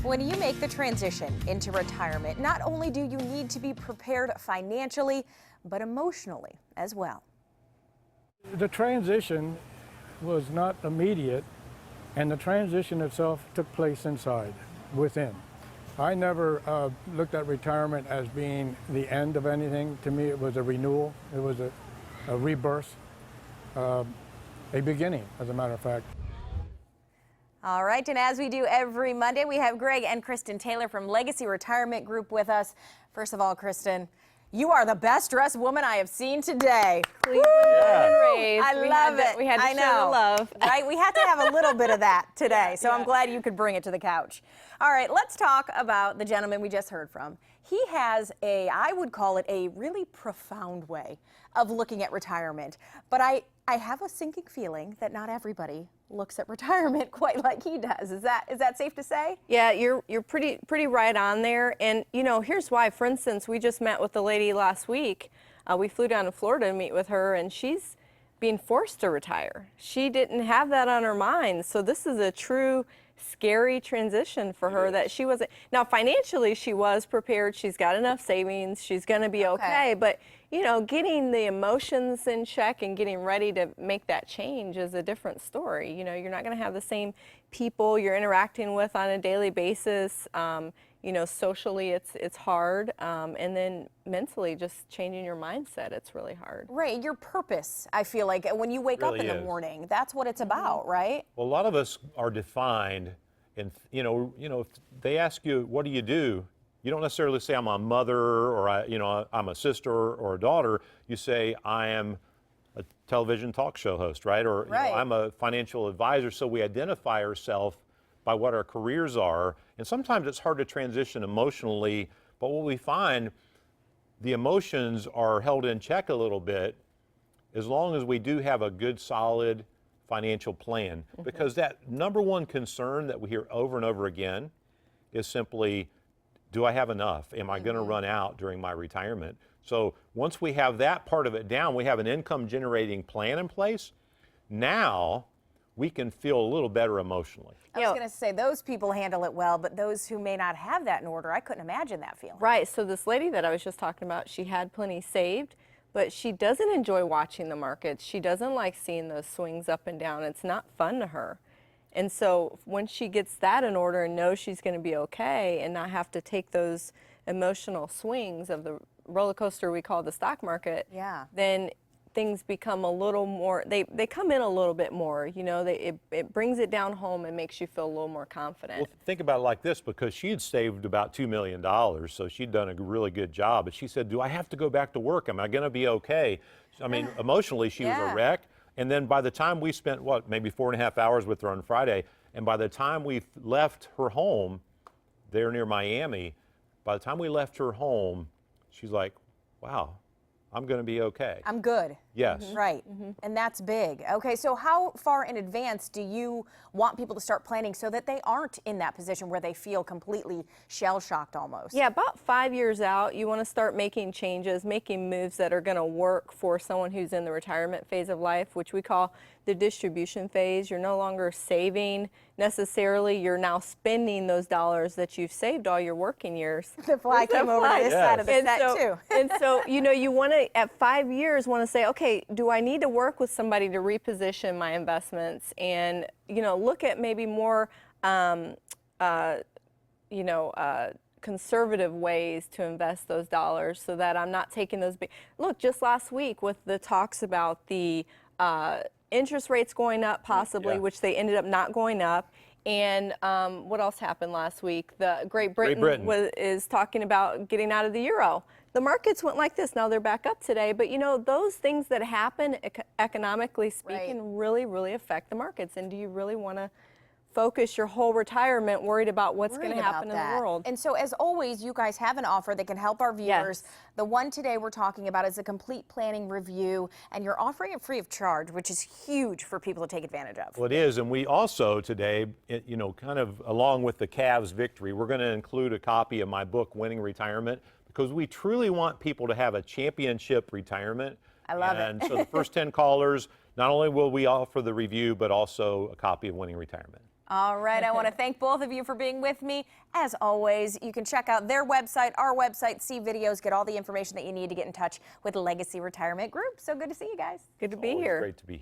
When you make the transition into retirement, not only do you need to be prepared financially, but emotionally as well. The transition was not immediate, and the transition itself took place inside, within. I never looked at retirement as being the end of anything. To me, it was a renewal. It was a rebirth, a beginning, as a matter of fact. All right, and as we do every Monday, we have Greg and Kristen Taylor from Legacy Retirement Group with us. First of all, Kristen, you are the best dressed woman I have seen today. Cleveland born and raised. I love it. We had to I show know. the love. Right? We had to have a little bit of that today, so I'm glad you could bring it to the couch. All right, let's talk about the gentleman we just heard from. He has I would call it a really profound way of looking at retirement. But I have a sinking feeling that not everybody looks at retirement quite like he does. Is that safe to say? Yeah, you're pretty right on there. And you know, here's why. For instance, we just met with the lady last week. We flew down to Florida to meet with her, and she's being forced to retire. She didn't have that on her mind. So this is a true scary transition for her that she wasn't. Now, financially, she was prepared. She's got enough savings. She's going to be okay. But, you know, getting the emotions in check and getting ready to make that change is a different story. You know, you're not going to have the same people you're interacting with on a daily basis. You know, socially, it's hard. And then mentally, just changing your mindset, it's really hard. Right, your purpose, I feel like, when you wake up in the morning, that's what it's about, right? Well, a lot of us are defined, and you know, if they ask you, what do? You don't necessarily say I'm a mother or I'm a sister or a daughter. You say I am a television talk show host, right? Or you know, I'm a financial advisor. So we identify ourselves by what our careers are, and sometimes it's hard to transition emotionally. But what we find, the emotions are held in check a little bit as long as we do have a good, solid financial plan. Because that number one concern that we hear over and over again is simply, do I have enough? Am I going to run out during my retirement? So once we have that part of it down, we have an income generating plan in place. Now we can feel a little better emotionally. I was going to say, those people handle it well, but those who may not have that in order, I couldn't imagine that feeling. Right, so this lady that I was just talking about, she had plenty saved, but she doesn't enjoy watching the markets. She doesn't like seeing those swings up and down. It's not fun to her. And so when she gets that in order and knows she's going to be okay and not have to take those emotional swings of the roller coaster we call the stock market, then things become a little more, they come in a little bit more, you know, it brings it down home and makes you feel a little more confident. Well, think about it like this, because she had saved about $2 million, so she'd done a really good job. But she said, do I have to go back to work? Am I going to be okay? I mean, emotionally, she was a wreck. And then by the time we spent, maybe 4.5 hours with her on Friday, and by the time we left her home, there near Miami, by the time we left her home, she's like, wow, I'm going to be okay. I'm good. Yes. Right. And that's big. Okay, so how far in advance do you want people to start planning so that they aren't in that position where they feel completely shell-shocked almost? Yeah, about 5 years out, you want to start making changes, making moves that are going to work for someone who's in the retirement phase of life, which we call the distribution phase. You're no longer saving necessarily, you're now spending those dollars that you've saved all your working years. The fly came over to this side of the set too. And so, you know, you want to, at 5 years, want to say, okay, do I need to work with somebody to reposition my investments and, you know, look at maybe more, conservative ways to invest those dollars so that I'm not taking those big, look, just last week with the talks about the interest rates going up possibly, which they ended up not going up. And what else happened last week? The Great Britain is talking about getting out of the euro. The markets went like this. Now they're back up today. But, you know, those things that happen economically speaking really, really affect the markets. And do you really want to focus your whole retirement worried about what's going to happen in the world? And so, as always, you guys have an offer that can help our viewers. The one today we're talking about is a complete planning review, and you're offering it free of charge, which is huge for people to take advantage of. Well, it is, and we also today, you know, kind of along with the Cavs victory, we're going to include a copy of my book, Winning Retirement, because we truly want people to have a championship retirement. I love it. And so the first 10 callers, not only will we offer the review, but also a copy of Winning Retirement. All right, I want to thank both of you for being with me. As always, you can check out their website, our website, see videos, get all the information that you need to get in touch with Legacy Retirement Group. So good to see you guys. Good to be Always here. great to be here.